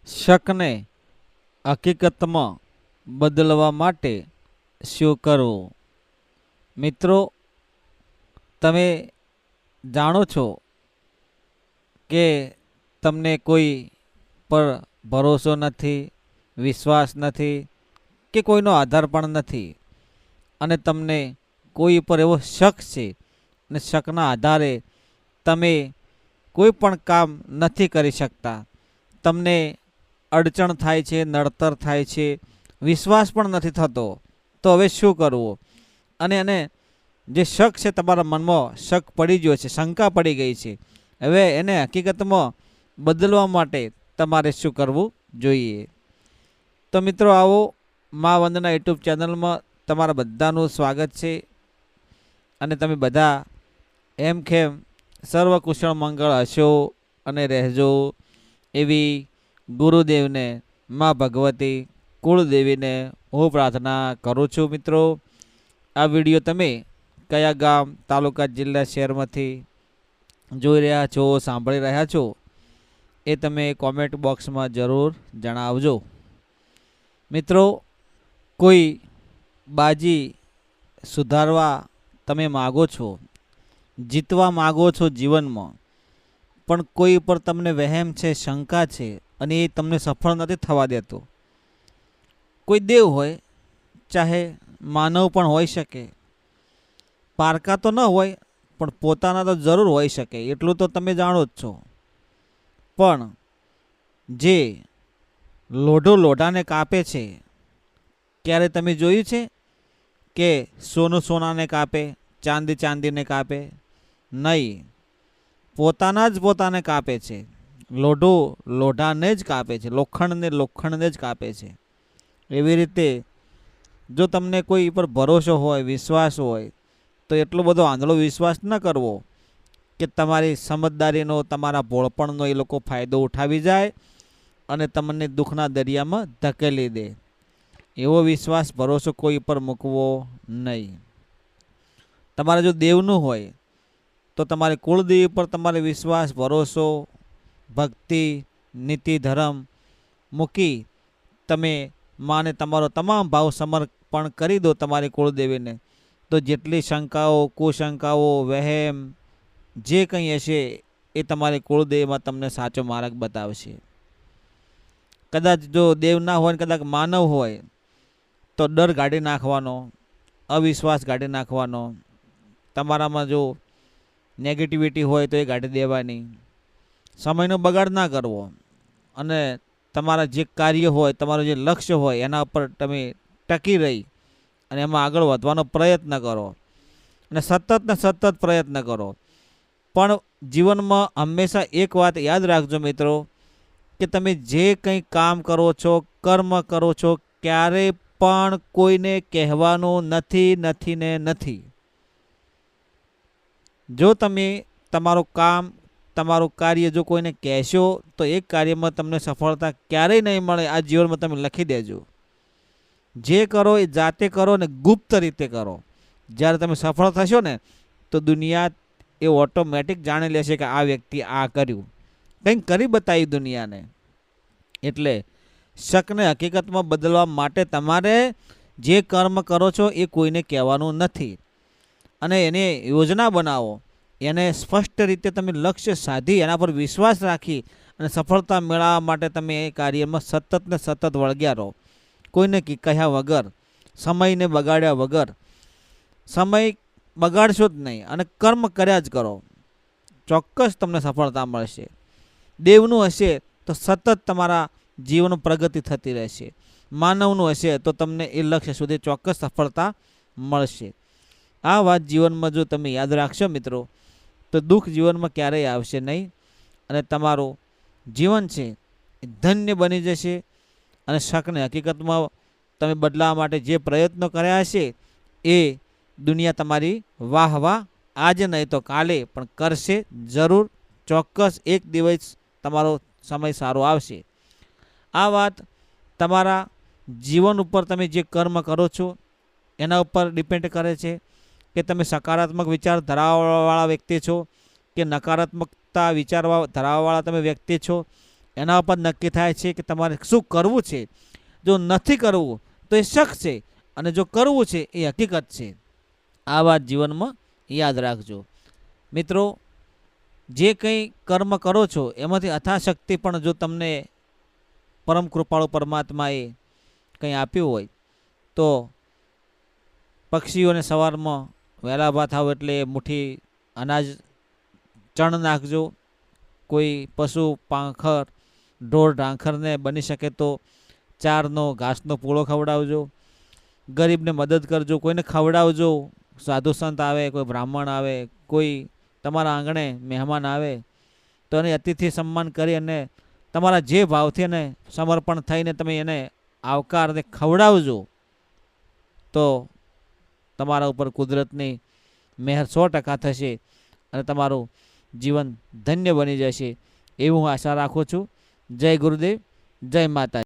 શકને હકીકતમાં બદલવા માટે શું કરવું? મિત્રો, તમે જાણો છો કે તમને કોઈ પર ભરોસો નથી, વિશ્વાસ નથી કે કોઈનો આધાર પણ નથી, અને તમને કોઈ પર એવો શક છે અને શકના આધારે તમે કોઈ પણ કામ નથી કરી શકતા. તમને અડચણ થાય છે, નડતર થાય છે, વિશ્વાસ પણ નથી થતો. તો હવે શું કરવું? અને જે શક છે, તમારા મનમાં શક પડી ગયો છે, શંકા પડી ગઈ છે, હવે એને હકીકતમાં બદલવા માટે તમારે શું કરવું જોઈએ? તો મિત્રો, આવો મા વંદના યુટ્યુબ ચેનલમાં તમારા બધાનું સ્વાગત છે. અને તમે બધા એમ ખેમ સર્વકુશળ મંગળ હશો અને રહેજો એવી ગુરુદેવને, મા ભગવતી કુળદેવીને હું પ્રાર્થના કરું છું. મિત્રો, આ વિડીયો તમે કયા ગામ, તાલુકા, જિલ્લા, શહેરમાંથી જોઈ રહ્યા છો, સાંભળી રહ્યા છો, એ તમે કોમેન્ટ બોક્સમાં જરૂર જણાવજો. મિત્રો, કોઈ બાજી સુધારવા તમે માગો છો, જીતવા માગો છો જીવનમાં, પણ કોઈ પર તમને વહેમ છે, શંકા છે, અને એ તમને સફળ નથી થવા દેતો. કોઈ દેવ હોય, ચાહે માનવ પણ હોઈ શકે, પારકા તો ન હોય પણ પોતાના તો જરૂર હોઈ શકે, એટલું તો તમે જાણો જ છો. પણ જે લોઢો લોઢાને કાપે છે, ક્યારે તમે જોયું છે કે સોનું સોનાને કાપે, ચાંદી ચાંદીને કાપે? નહીં, પોતાના જ પોતાને કાપે છે. લોઢો લોઢાને જ કાપે છે, લોખંડને લોખંડને જ કાપે છે. એવી રીતે જો તમને કોઈ પર ભરોસો હોય, વિશ્વાસ હોય, તો એટલો બધો આંધળો વિશ્વાસ ન કરવો કે તમારી સમજદારીનો, તમારા ભોળપણનો એ લોકો ફાયદો ઉઠાવી જાય અને તમને દુઃખના દરિયામાં ધકેલી દે. એવો વિશ્વાસ, ભરોસો કોઈ પર મૂકવો નહીં. તમારે જો દેવનું હોય તો તમારે કુળદેવી પર તમારે વિશ્વાસ, ભરોસો, ભક્તિ, નીતિ, ધર્મ મૂકી તમે માને તમારો તમામ ભાવ સમર્પણ કરી દો તમારી કુળદેવીને, તો જેટલી શંકાઓ, કુશંકાઓ, વહેમ જે કંઈ હશે એ તમારી કુળદેવીમાં તમને સાચો માર્ગ બતાવશે. કદાચ જો દેવ ના હોય, કદાચ માનવ હોય, તો ડર કાઢી નાખવાનો, અવિશ્વાસ કાઢી નાખવાનો. તમારામાં જો નેગેટિવિટી હોય તો એ કાઢી દેવાની. સમયનો બગાડ ના કરવો, અને તમારા જે કાર્ય હોય, તમારું જે લક્ષ્ય હોય, એના ઉપર તમે ટકી રહી અને એમાં આગળ વધવાનો પ્રયત્ન કરો, અને સતત પ્રયત્ન કરો. પણ જીવનમાં હંમેશા એક વાત યાદ રાખજો મિત્રો, કે તમે જે કંઈ કામ કરો છો, કર્મ કરો છો, ક્યારેય પણ કોઈને કહેવાનું નથી, નથી ને નથી. જો તમે તમારું કામ, તમારું કાર્ય જો કોઈને કહેશો તો એક કાર્યમાં તમને સફળતા ક્યારેય નહીં મળે. આ જીવનમાં તમે લખી દેજો. જે કરો એ જાતે કરો ને ગુપ્ત રીતે કરો. જ્યારે તમે સફળ થશો ને, તો દુનિયા એ ઓટોમેટિક જાણી લેશે કે આ વ્યક્તિ આ કર્યું, કંઈક કરી બતાવી દુનિયાને. એટલે શકને હકીકતમાં બદલવા માટે તમારે જે કર્મ કરો છો એ કોઈને કહેવાનું નથી, અને એને યોજના બનાવો. એને સ્પષ્ટ રીતે તમે લક્ષ્ય સાધી, એના પર વિશ્વાસ રાખી અને સફળતા મેળવવા માટે તમે એ કાર્યમાં સતત ને સતત વળગ્યા રહો, કોઈને કહ્યા વગર, સમયને બગાડ્યા વગર. સમય બગાડશો જ નહીં અને કર્મ કર્યા જ કરો, ચોક્કસ તમને સફળતા મળશે. દેવનું હશે તો સતત તમારા જીવન પ્રગતિ થતી રહેશે. માનવનું હશે તો તમને એ લક્ષ્ય સુધી ચોક્કસ સફળતા મળશે. આ વાત જીવનમાં જો તમે યાદ રાખશો મિત્રો, તો દુઃખ જીવનમાં ક્યારેય આવશે નહીં, અને તમારું જીવન છે એ ધન્ય બની જશે. અને શકને હકીકતમાં તમે બદલાવા માટે જે પ્રયત્નો કર્યા હશે એ દુનિયા તમારી વાહ વાહ આજે નહીં તો કાલે પણ કરશે જરૂર. ચોક્કસ એક દિવસ તમારો સમય સારો આવશે. આ વાત તમારા જીવન ઉપર, તમે જે કર્મ કરો છો એના ઉપર ડિપેન્ડ કરે છે, કે તમે સકારાત્મક વિચાર ધરાવવાવાળા વ્યક્તિ છો કે નકારાત્મકતા વિચારવા ધરાવવાવાળા તમે વ્યક્તિ છો. એના ઉપર નક્કી થાય છે કે તમારે શું કરવું છે. જો નથી કરવું તો એ શક છે, અને જો કરવું છે એ હકીકત છે. આ વાત જીવનમાં યાદ રાખજો. મિત્રો, જે કંઈ કર્મ કરો છો એમાંથી અથાશક્તિ પણ જો તમને પરમ કૃપાળુ પરમાત્માએ કંઈ આપ્યું હોય તો પક્ષીઓને સવારમાં વહેલા ઊભા થાવ એટલે મુઠ્ઠી અનાજ ચણ નાખજો. કોઈ પશુ પાંખર ઢોર ઢાંખરને બની શકે તો ચારનો ઘાસનો પૂળો ખવડાવજો. ગરીબને મદદ કરજો, કોઈને ખવડાવજો. સાધુ સંત આવે, કોઈ બ્રાહ્મણ આવે, કોઈ તમારા આંગણે મહેમાન આવે તો એને અતિથિ સન્માન કરી અને તમારા જે ભાવથી એને સમર્પણ થઈને તમે એને આવકારને ખવડાવજો. તો તમારા ઉપર કુદરતની મહેર 100% થશે અને તમારું જીવન ધન્ય બની જશે, એવું હું આશા રાખું છું. જય ગુરુદેવ, જય માતા.